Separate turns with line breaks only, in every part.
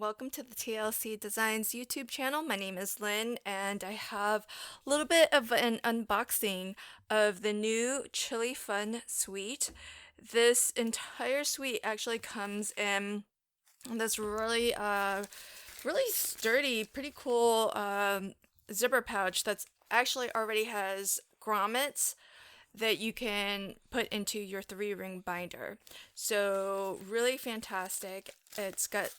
welcome to the TLC Designs YouTube channel. My name is Lynn and I have a little bit of an unboxing of the new Chili Fun suite. This entire suite actually comes in this really sturdy, pretty cool zipper pouch that's actually already has grommets that you can put into your 3-ring binder. So really fantastic. It's got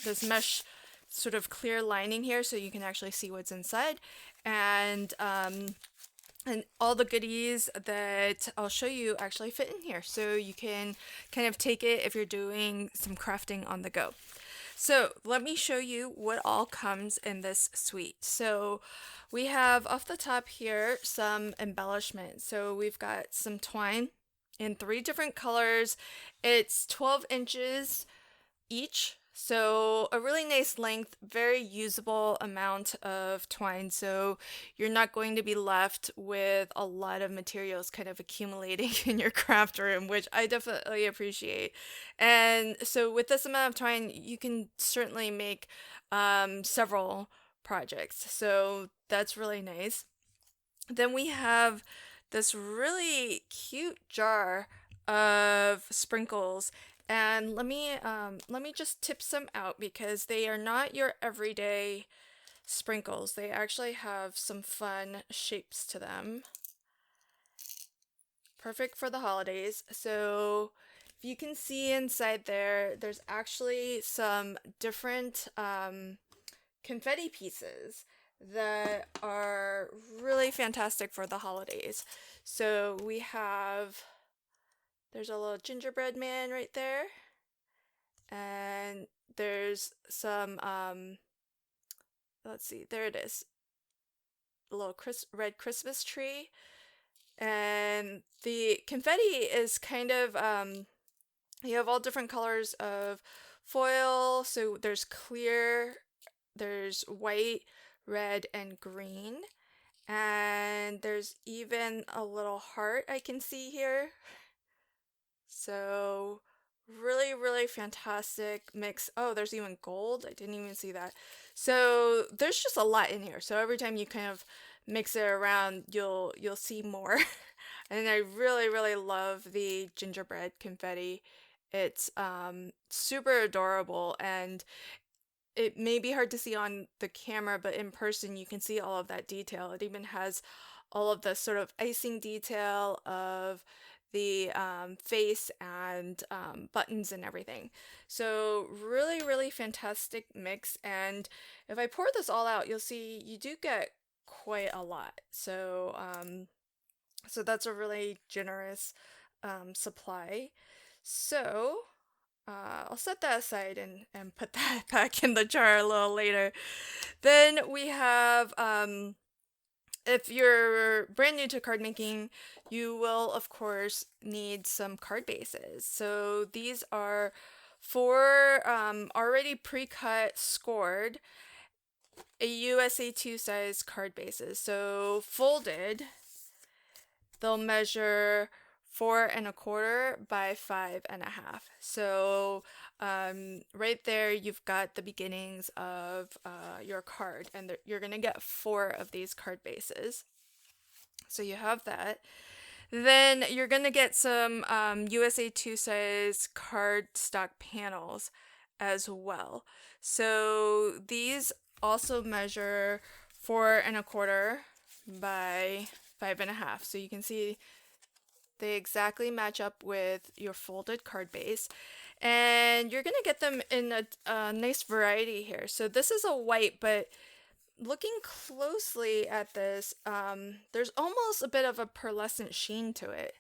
this mesh sort of clear lining here so you can actually see what's inside, and all the goodies that I'll show you actually fit in here, so you can kind of take it if you're doing some crafting on the go. So let me show you what all comes in this suite. So we have off the top here some embellishment. So we've got some twine in 3 different colors. It's 12 inches each. So a really nice length, very usable amount of twine. So you're not going to be left with a lot of materials kind of accumulating in your craft room, which I definitely appreciate. And so with this amount of twine, you can certainly make several projects. So that's really nice. Then we have this really cute jar of sprinkles. And let me just tip some out because they are not your everyday sprinkles. They actually have some fun shapes to them. Perfect for the holidays. So if you can see inside there, there's actually some different confetti pieces that are really fantastic for the holidays. So we have, there's a little gingerbread man right there, and there's some let's see, there it is, a little red Christmas tree. And the confetti is kind of you have all different colors of foil. So there's clear, there's white, red, and green, and there's even a little heart I can see here. So really fantastic mix. Oh, there's even gold. I didn't even see that. So there's just a lot in here. So every time you kind of mix it around, you'll see more. And I really love the gingerbread confetti. It's super adorable, and it may be hard to see on the camera, but in person you can see all of that detail. It even has all of the sort of icing detail of the face and buttons and everything. So really fantastic mix. And if I pour this all out, you'll see you do get quite a lot. So so that's a really generous supply. So I'll set that aside and put that back in the jar a little later. Then we have, if you're brand new to card making, you will of course need some card bases. So these are 4 already pre-cut, scored, a USA 2 size card bases. So folded, they'll measure 4 1/4 by 5 1/2. So right there you've got the beginnings of your card, and you're gonna get 4 of these card bases. So you have that. Then you're gonna get some USA 2 size card stock panels as well. So these also measure 4 1/4 by 5 1/2. So you can see they exactly match up with your folded card base, and you're gonna get them in a nice variety here. So this is a white, but looking closely at this, there's almost a bit of a pearlescent sheen to it,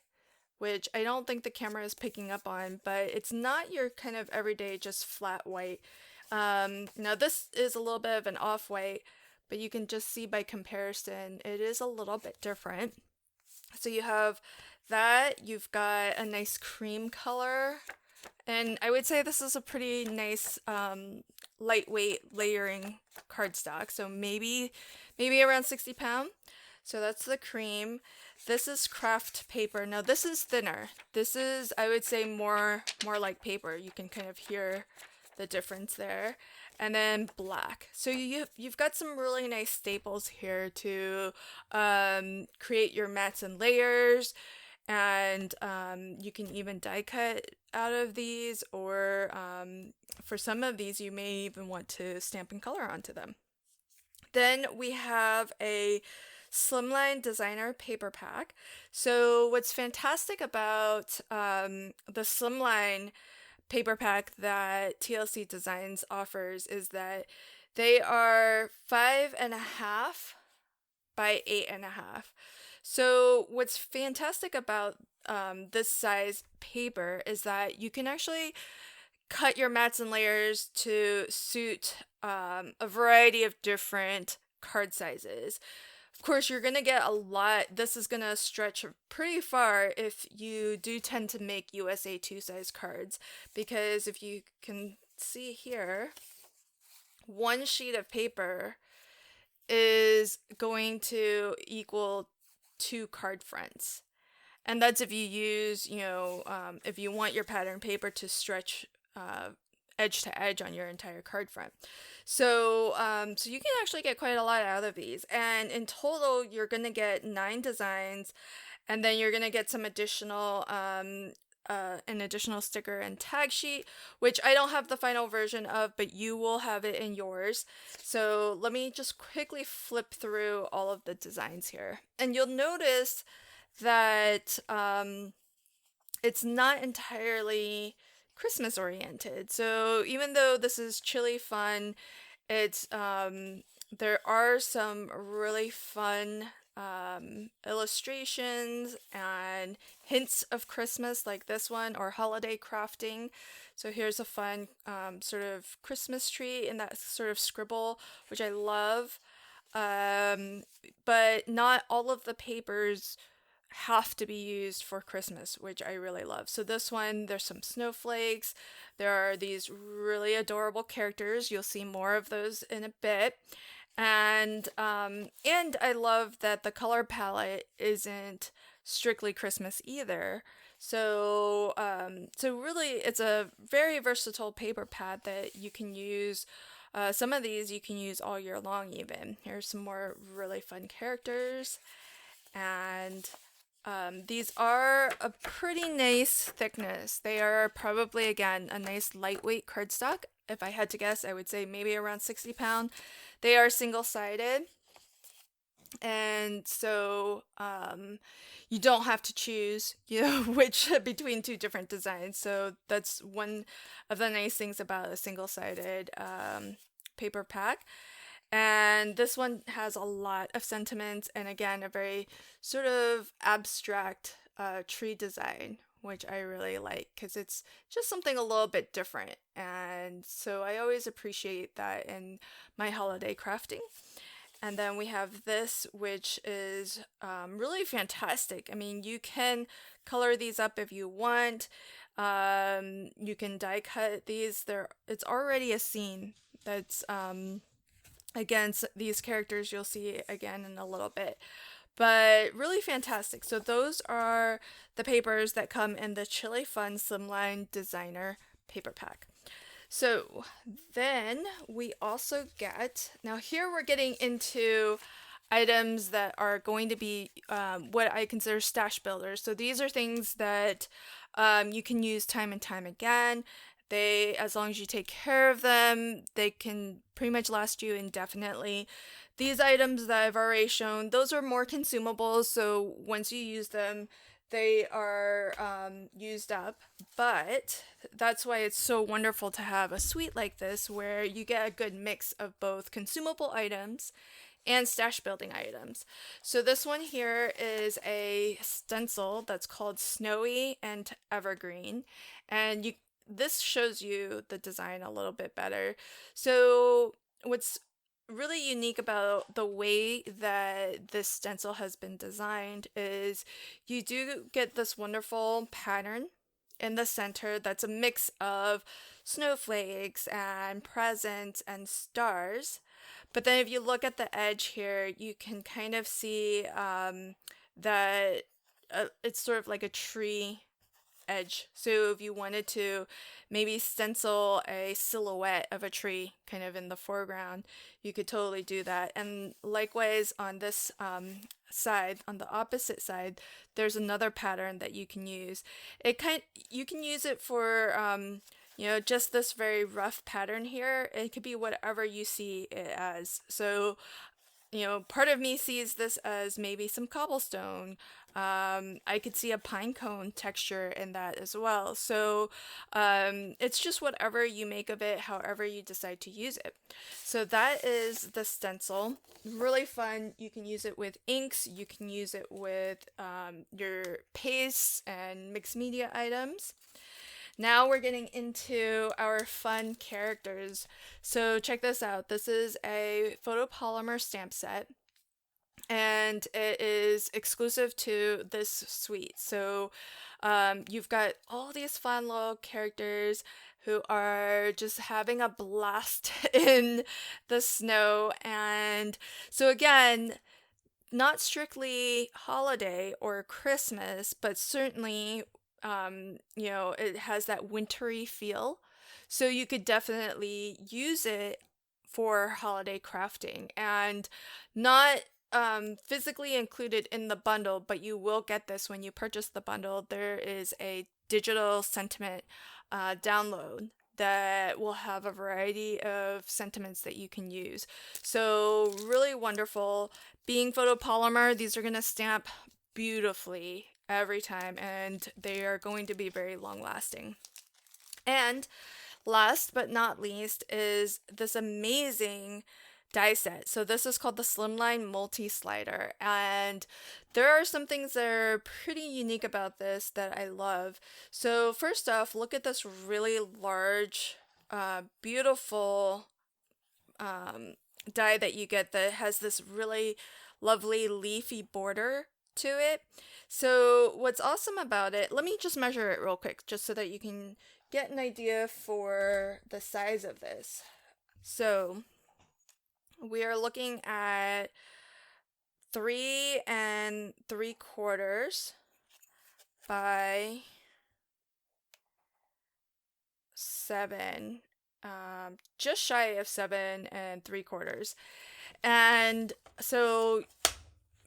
which I don't think the camera is picking up on, but it's not your kind of everyday just flat white. Now this is a little bit of an off-white, but you can just see by comparison it is a little bit different. So you have that, you've got a nice cream color, and I would say this is a pretty nice lightweight layering cardstock, so maybe around 60 pounds. So that's the cream. This is craft paper. Now this is thinner. This is, I would say, more like paper. You can kind of hear the difference there. and then black. So you've got some really nice staples here to create your mats and layers, and you can even die cut out of these, or for some of these you may even want to stamp and color onto them. Then we have a Slimline designer paper pack. So what's fantastic about the Slimline paper pack that TLC Designs offers is that they are 5.5 by 8.5. So what's fantastic about this size paper is that you can actually cut your mats and layers to suit a variety of different card sizes. Of course, you're going to get a lot. This is going to stretch pretty far if you do tend to make USA 2 size cards, because if you can see here, one sheet of paper is going to equal 2 card fronts. And that's if you use, if you want your pattern paper to stretch edge to edge on your entire card front. So you can actually get quite a lot out of these. And in total, you're going to get 9 designs, and then you're going to get some additional, an additional sticker and tag sheet, which I don't have the final version of, but you will have it in yours. So let me just quickly flip through all of the designs here. And you'll notice that it's not entirely Christmas oriented. So even though this is chilly fun, it's there are some really fun illustrations and hints of Christmas, like this one, or holiday crafting. So here's a fun sort of Christmas tree in that sort of scribble, which I love. But not all of the papers have to be used for Christmas, which I really love. So this one, there's some snowflakes. There are these really adorable characters. You'll see more of those in a bit. And I love that the color palette isn't strictly Christmas either. So really, it's a very versatile paper pad that you can use. Some of these you can use all year long even. Here's some more really fun characters. And these are a pretty nice thickness. They are probably, again, a nice lightweight cardstock. If I had to guess, I would say maybe around 60 pound. They are single-sided. And so you don't have to choose, which between 2 different designs. So that's one of the nice things about a single-sided paper pack. And this one has a lot of sentiments, and again, a very sort of abstract tree design, which I really like because it's just something a little bit different. And so I always appreciate that in my holiday crafting. And then we have this, which is really fantastic. I mean, you can color these up if you want. You can die cut these. It's already a scene that's against these characters you'll see again in a little bit, but really fantastic. So those are the papers that come in the Chili Fun Slimline Designer paper pack. So then we also get, now here we're getting into items that are going to be what I consider stash builders. So these are things that you can use time and time again. As long as you take care of them, they can pretty much last you indefinitely. These items that I've already shown, those are more consumables, so once you use them, they are used up. But that's why it's so wonderful to have a suite like this, where you get a good mix of both consumable items and stash building items. So this one here is a stencil that's called Snowy and Evergreen, and this shows you the design a little bit better. So what's really unique about the way that this stencil has been designed is you do get this wonderful pattern in the center that's a mix of snowflakes and presents and stars. But then if you look at the edge here, you can kind of see that it's sort of like a tree edge. So if you wanted to maybe stencil a silhouette of a tree kind of in the foreground, you could totally do that. And likewise on this side, on the opposite side, there's another pattern that you can use. You can use it for you know, just this very rough pattern here. It could be whatever you see it as. So, you know, part of me sees this as maybe some cobblestone. I could see a pine cone texture in that as well. So it's just whatever you make of it, however you decide to use it. So that is the stencil. Really fun. You can use it with inks. You can use it with your pastes and mixed media items. Now we're getting into our fun characters. So check this out. This is a photopolymer stamp set, and it is exclusive to this suite. So you've got all these fun little characters who are just having a blast in the snow. And so again, not strictly holiday or Christmas, but certainly you know, it has that wintry feel. So you could definitely use it for holiday crafting, and not physically included in the bundle, but you will get this when you purchase the bundle. There is a digital sentiment download that will have a variety of sentiments that you can use. So really wonderful. Being photopolymer, these are going to stamp beautifully every time, and they are going to be very long lasting. And last but not least is this amazing die set. So this is called the Slimline Multi Slider, and there are some things that are pretty unique about this that I love. So first off, look at this really large, beautiful die that you get that has this really lovely leafy border to it. So what's awesome about it, let me just measure it real quick just so that you can get an idea for the size of this. So we are looking at 3 3/4 by 7, just shy of 7 3/4. And so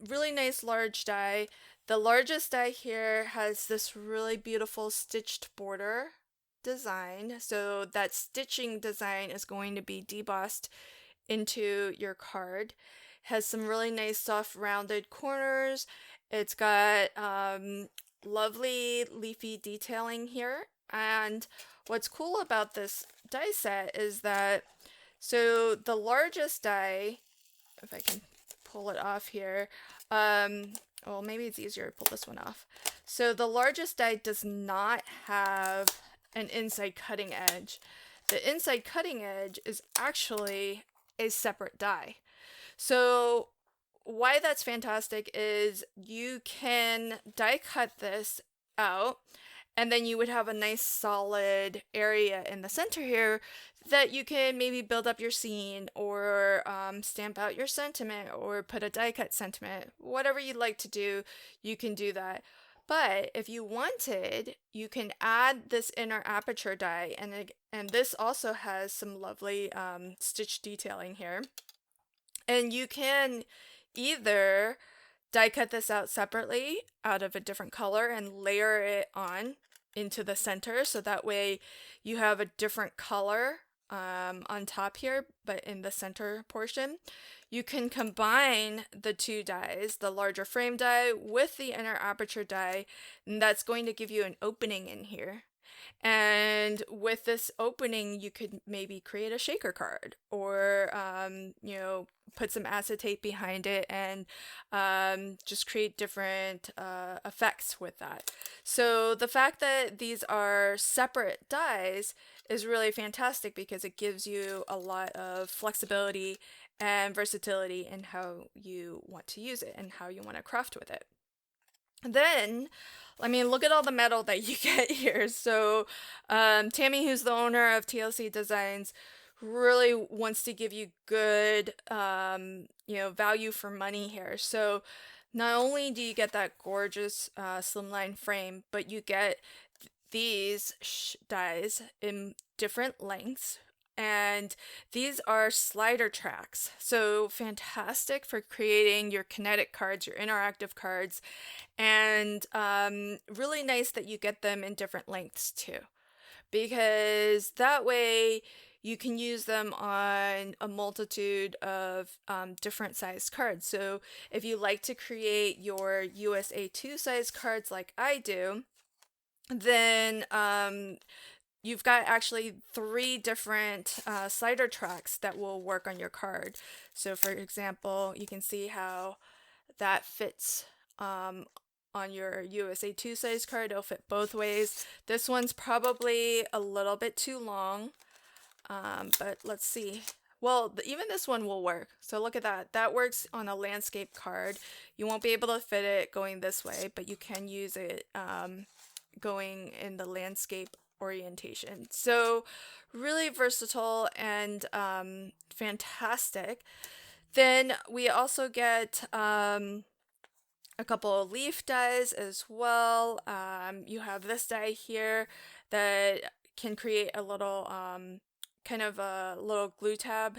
really nice large die. The largest die here has this really beautiful stitched border design. So that stitching design is going to be debossed into your card. Has some really nice soft rounded corners. It's got lovely leafy detailing here. And what's cool about this die set is that, so the largest die, if I can pull it off here, well, maybe it's easier to pull this one off. So the largest die does not have an inside cutting edge. The inside cutting edge is actually a separate die. So why that's fantastic is you can die cut this out, and then you would have a nice solid area in the center here that you can maybe build up your scene, or stamp out your sentiment, or put a die cut sentiment. Whatever you'd like to do, you can do that. But if you wanted, you can add this inner aperture die, and this also has some lovely stitch detailing here. And you can either die cut this out separately out of a different color and layer it on into the center, so that way you have a different color on top here, but in the center portion. You can combine the two dies, the larger frame die with the inner aperture die, and that's going to give you an opening in here. And with this opening, you could maybe create a shaker card, or you know, put some acetate behind it, and just create different effects with that. So the fact that these are separate dies is really fantastic, because it gives you a lot of flexibility and versatility in how you want to use it and how you want to craft with it. Then, I mean, look at all the metal that you get here. So Tammy, who's the owner of TLC Designs, really wants to give you good you know, value for money here. So not only do you get that gorgeous slimline frame, but you get these dies in different lengths. And these are slider tracks. So fantastic for creating your kinetic cards, your interactive cards, and really nice that you get them in different lengths too, because that way you can use them on a multitude of different sized cards. So if you like to create your USA 2 size cards like I do, then you've got actually 3 different slider tracks that will work on your card. So for example, you can see how that fits on your USA 2 size card. It'll fit both ways. This one's probably a little bit too long, but let's see. Well, even this one will work. So look at that. That works on a landscape card. You won't be able to fit it going this way, but you can use it going in the landscape orientation. So really versatile and fantastic. Then we also get a couple of leaf dies as well. You have this die here that can create a little kind of a little glue tab,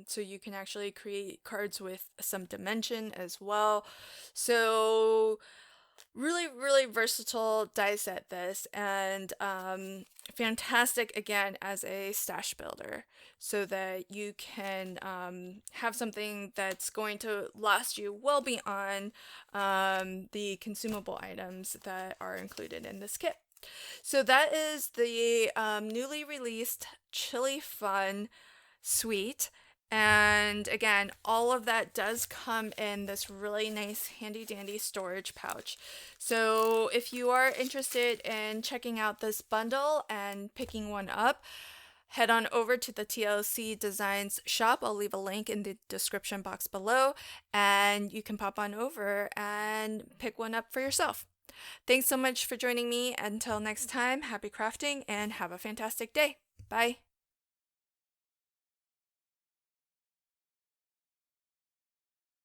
so you can actually create cards with some dimension as well. So really versatile die set this, and fantastic again as a stash builder, so that you can have something that's going to last you well beyond the consumable items that are included in this kit. So that is the newly released Chili Fun Suite. And again, all of that does come in this really nice handy dandy storage pouch. So if you are interested in checking out this bundle and picking one up, head on over to the TLC Designs shop. I'll leave a link in the description box below, and you can pop on over and pick one up for yourself. Thanks so much for joining me. Until next time, happy crafting and have a fantastic day. Bye.